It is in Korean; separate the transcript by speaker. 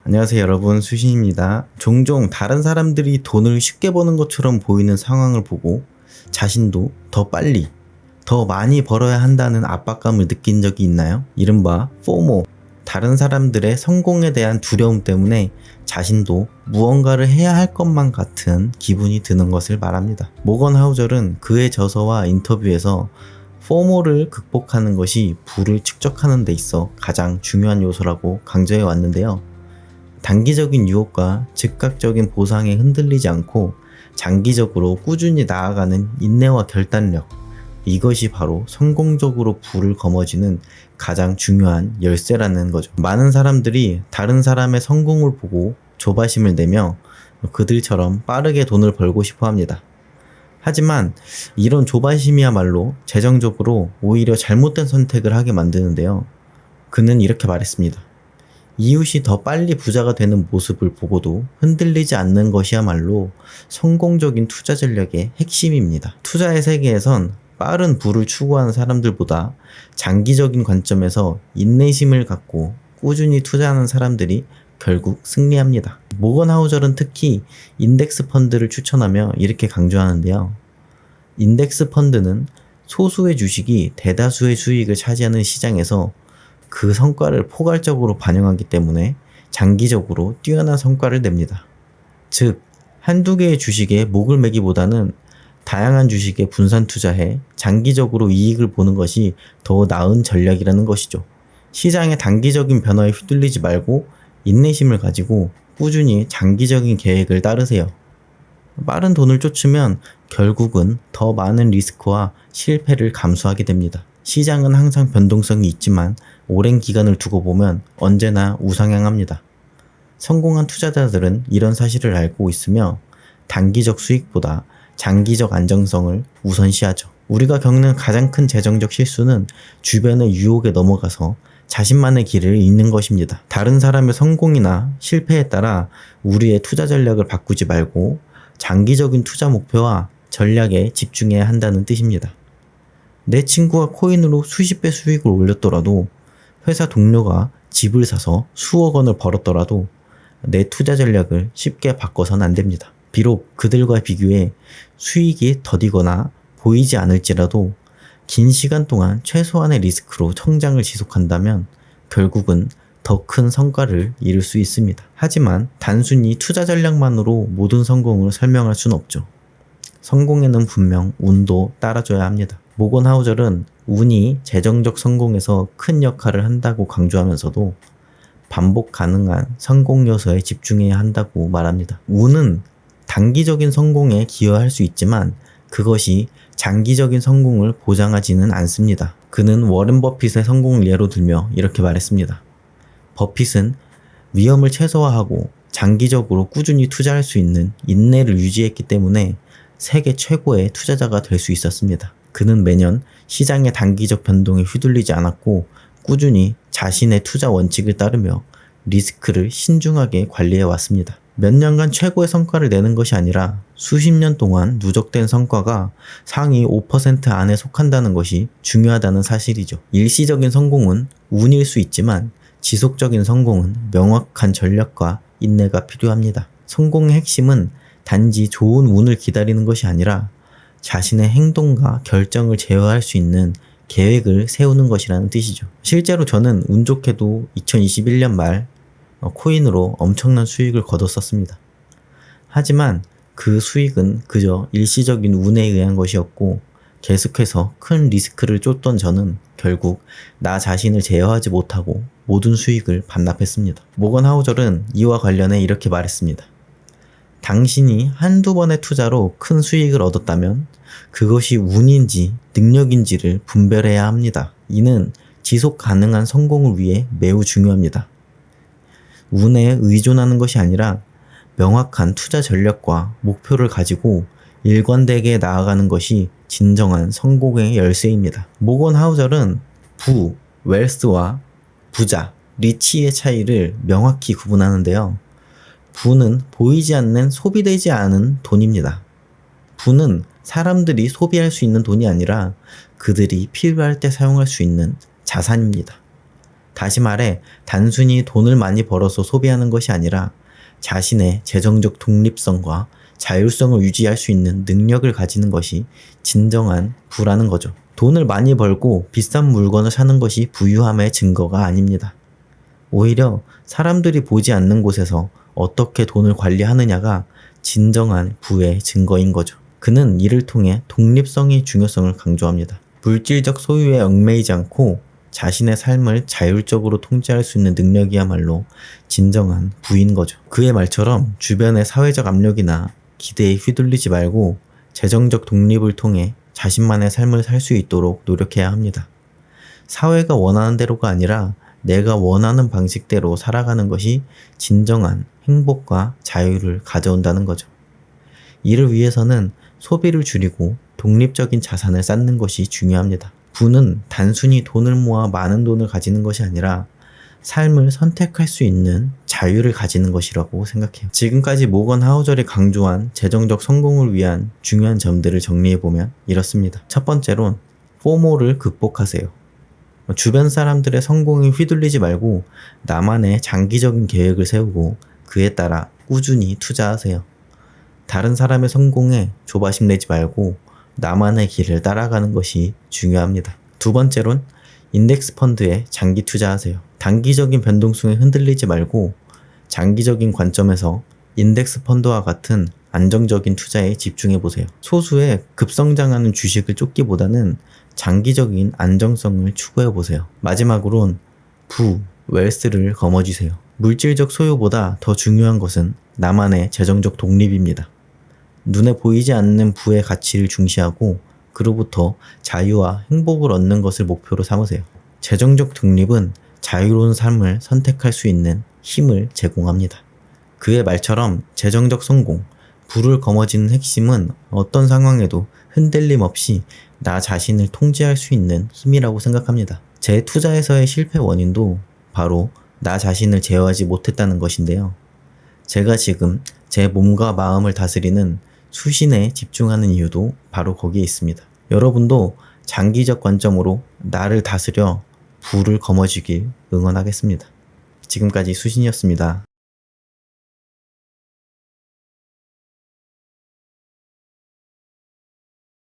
Speaker 1: 안녕하세요 여러분, 수신입니다. 종종 다른 사람들이 돈을 쉽게 버는 것처럼 보이는 상황을 보고 자신도 더 빨리, 더 많이 벌어야 한다는 압박감을 느낀 적이 있나요? 이른바 포모, 다른 사람들의 성공에 대한 두려움 때문에 자신도 무언가를 해야 할 것만 같은 기분이 드는 것을 말합니다. 모건 하우절은 그의 저서와 인터뷰에서 포모를 극복하는 것이 부를 축적하는 데 있어 가장 중요한 요소라고 강조해 왔는데요. 단기적인 유혹과 즉각적인 보상에 흔들리지 않고 장기적으로 꾸준히 나아가는 인내와 결단력, 이것이 바로 성공적으로 부를 거머쥐는 가장 중요한 열쇠라는 거죠. 많은 사람들이 다른 사람의 성공을 보고 조바심을 내며 그들처럼 빠르게 돈을 벌고 싶어 합니다. 하지만 이런 조바심이야말로 재정적으로 오히려 잘못된 선택을 하게 만드는데요. 그는 이렇게 말했습니다. 이웃이 더 빨리 부자가 되는 모습을 보고도 흔들리지 않는 것이야말로 성공적인 투자 전략의 핵심입니다. 투자의 세계에선 빠른 부를 추구하는 사람들보다 장기적인 관점에서 인내심을 갖고 꾸준히 투자하는 사람들이 결국 승리합니다. 모건 하우절은 특히 인덱스 펀드를 추천하며 이렇게 강조하는데요. 인덱스 펀드는 소수의 주식이 대다수의 수익을 차지하는 시장에서 그 성과를 포괄적으로 반영하기 때문에 장기적으로 뛰어난 성과를 냅니다. 즉, 한두 개의 주식에 목을 매기보다는 다양한 주식에 분산 투자해 장기적으로 이익을 보는 것이 더 나은 전략이라는 것이죠. 시장의 단기적인 변화에 휘둘리지 말고 인내심을 가지고 꾸준히 장기적인 계획을 따르세요. 빠른 돈을 쫓으면 결국은 더 많은 리스크와 실패를 감수하게 됩니다. 시장은 항상 변동성이 있지만 오랜 기간을 두고 보면 언제나 우상향합니다. 성공한 투자자들은 이런 사실을 알고 있으며 단기적 수익보다 장기적 안정성을 우선시하죠. 우리가 겪는 가장 큰 재정적 실수는 주변의 유혹에 넘어가서 자신만의 길을 잃는 것입니다. 다른 사람의 성공이나 실패에 따라 우리의 투자 전략을 바꾸지 말고 장기적인 투자 목표와 전략에 집중해야 한다는 뜻입니다. 내 친구가 코인으로 수십 배 수익을 올렸더라도, 회사 동료가 집을 사서 수억 원을 벌었더라도 내 투자 전략을 쉽게 바꿔선 안 됩니다. 비록 그들과 비교해 수익이 더디거나 보이지 않을지라도 긴 시간 동안 최소한의 리스크로 성장을 지속한다면 결국은 더 큰 성과를 이룰 수 있습니다. 하지만 단순히 투자 전략만으로 모든 성공을 설명할 수는 없죠. 성공에는 분명 운도 따라줘야 합니다. 모건 하우절은 운이 재정적 성공에서 큰 역할을 한다고 강조하면서도 반복 가능한 성공 요소에 집중해야 한다고 말합니다. 운은 단기적인 성공에 기여할 수 있지만 그것이 장기적인 성공을 보장하지는 않습니다. 그는 워렌 버핏의 성공을 예로 들며 이렇게 말했습니다. 버핏은 위험을 최소화하고 장기적으로 꾸준히 투자할 수 있는 인내를 유지했기 때문에 세계 최고의 투자자가 될 수 있었습니다. 그는 매년 시장의 단기적 변동에 휘둘리지 않았고 꾸준히 자신의 투자 원칙을 따르며 리스크를 신중하게 관리해 왔습니다. 몇 년간 최고의 성과를 내는 것이 아니라 수십 년 동안 누적된 성과가 상위 5% 안에 속한다는 것이 중요하다는 사실이죠. 일시적인 성공은 운일 수 있지만 지속적인 성공은 명확한 전략과 인내가 필요합니다. 성공의 핵심은 단지 좋은 운을 기다리는 것이 아니라 자신의 행동과 결정을 제어할 수 있는 계획을 세우는 것이라는 뜻이죠. 실제로 저는 운 좋게도 2021년 말 코인으로 엄청난 수익을 거뒀었습니다. 하지만 그 수익은 그저 일시적인 운에 의한 것이었고 계속해서 큰 리스크를 쫓던 저는 결국 나 자신을 제어하지 못하고 모든 수익을 반납했습니다. 모건 하우절은 이와 관련해 이렇게 말했습니다. 당신이 한두 번의 투자로 큰 수익을 얻었다면 그것이 운인지 능력인지를 분별해야 합니다. 이는 지속 가능한 성공을 위해 매우 중요합니다. 운에 의존하는 것이 아니라 명확한 투자 전략과 목표를 가지고 일관되게 나아가는 것이 진정한 성공의 열쇠입니다. 모건 하우절은 부, 웰스와 부자, 리치의 차이를 명확히 구분하는데요. 부는 보이지 않는 소비되지 않은 돈입니다. 부는 사람들이 소비할 수 있는 돈이 아니라 그들이 필요할 때 사용할 수 있는 자산입니다. 다시 말해 단순히 돈을 많이 벌어서 소비하는 것이 아니라 자신의 재정적 독립성과 자율성을 유지할 수 있는 능력을 가지는 것이 진정한 부라는 거죠. 돈을 많이 벌고 비싼 물건을 사는 것이 부유함의 증거가 아닙니다. 오히려 사람들이 보지 않는 곳에서 어떻게 돈을 관리하느냐가 진정한 부의 증거인 거죠. 그는 이를 통해 독립성의 중요성을 강조합니다. 물질적 소유에 얽매이지 않고 자신의 삶을 자율적으로 통제할 수 있는 능력이야말로 진정한 부인 거죠. 그의 말처럼 주변의 사회적 압력이나 기대에 휘둘리지 말고 재정적 독립을 통해 자신만의 삶을 살 수 있도록 노력해야 합니다. 사회가 원하는 대로가 아니라 내가 원하는 방식대로 살아가는 것이 진정한 행복과 자유를 가져온다는 거죠. 이를 위해서는 소비를 줄이고 독립적인 자산을 쌓는 것이 중요합니다. 부는 단순히 돈을 모아 많은 돈을 가지는 것이 아니라 삶을 선택할 수 있는 자유를 가지는 것이라고 생각해요. 지금까지 모건 하우절이 강조한 재정적 성공을 위한 중요한 점들을 정리해보면 이렇습니다. 첫 번째론 포모를 극복하세요. 주변 사람들의 성공에 휘둘리지 말고 나만의 장기적인 계획을 세우고 그에 따라 꾸준히 투자하세요. 다른 사람의 성공에 조바심 내지 말고 나만의 길을 따라가는 것이 중요합니다. 두 번째론 인덱스 펀드에 장기 투자하세요. 단기적인 변동성에 흔들리지 말고 장기적인 관점에서 인덱스 펀드와 같은 안정적인 투자에 집중해 보세요. 소수의 급성장하는 주식을 쫓기보다는 장기적인 안정성을 추구해 보세요. 마지막으론 웰스를 거머쥐세요. 물질적 소유보다 더 중요한 것은 나만의 재정적 독립입니다. 눈에 보이지 않는 부의 가치를 중시하고 그로부터 자유와 행복을 얻는 것을 목표로 삼으세요. 재정적 독립은 자유로운 삶을 선택할 수 있는 힘을 제공합니다. 그의 말처럼 재정적 성공, 부를 거머쥐는 핵심은 어떤 상황에도 흔들림 없이 나 자신을 통제할 수 있는 힘이라고 생각합니다. 제 투자에서의 실패 원인도 바로 나 자신을 제어하지 못했다는 것인데요. 제가 지금 제 몸과 마음을 다스리는 수신에 집중하는 이유도 바로 거기에 있습니다. 여러분도 장기적 관점으로 나를 다스려 부를 거머쥐길 응원하겠습니다. 지금까지 수신이었습니다.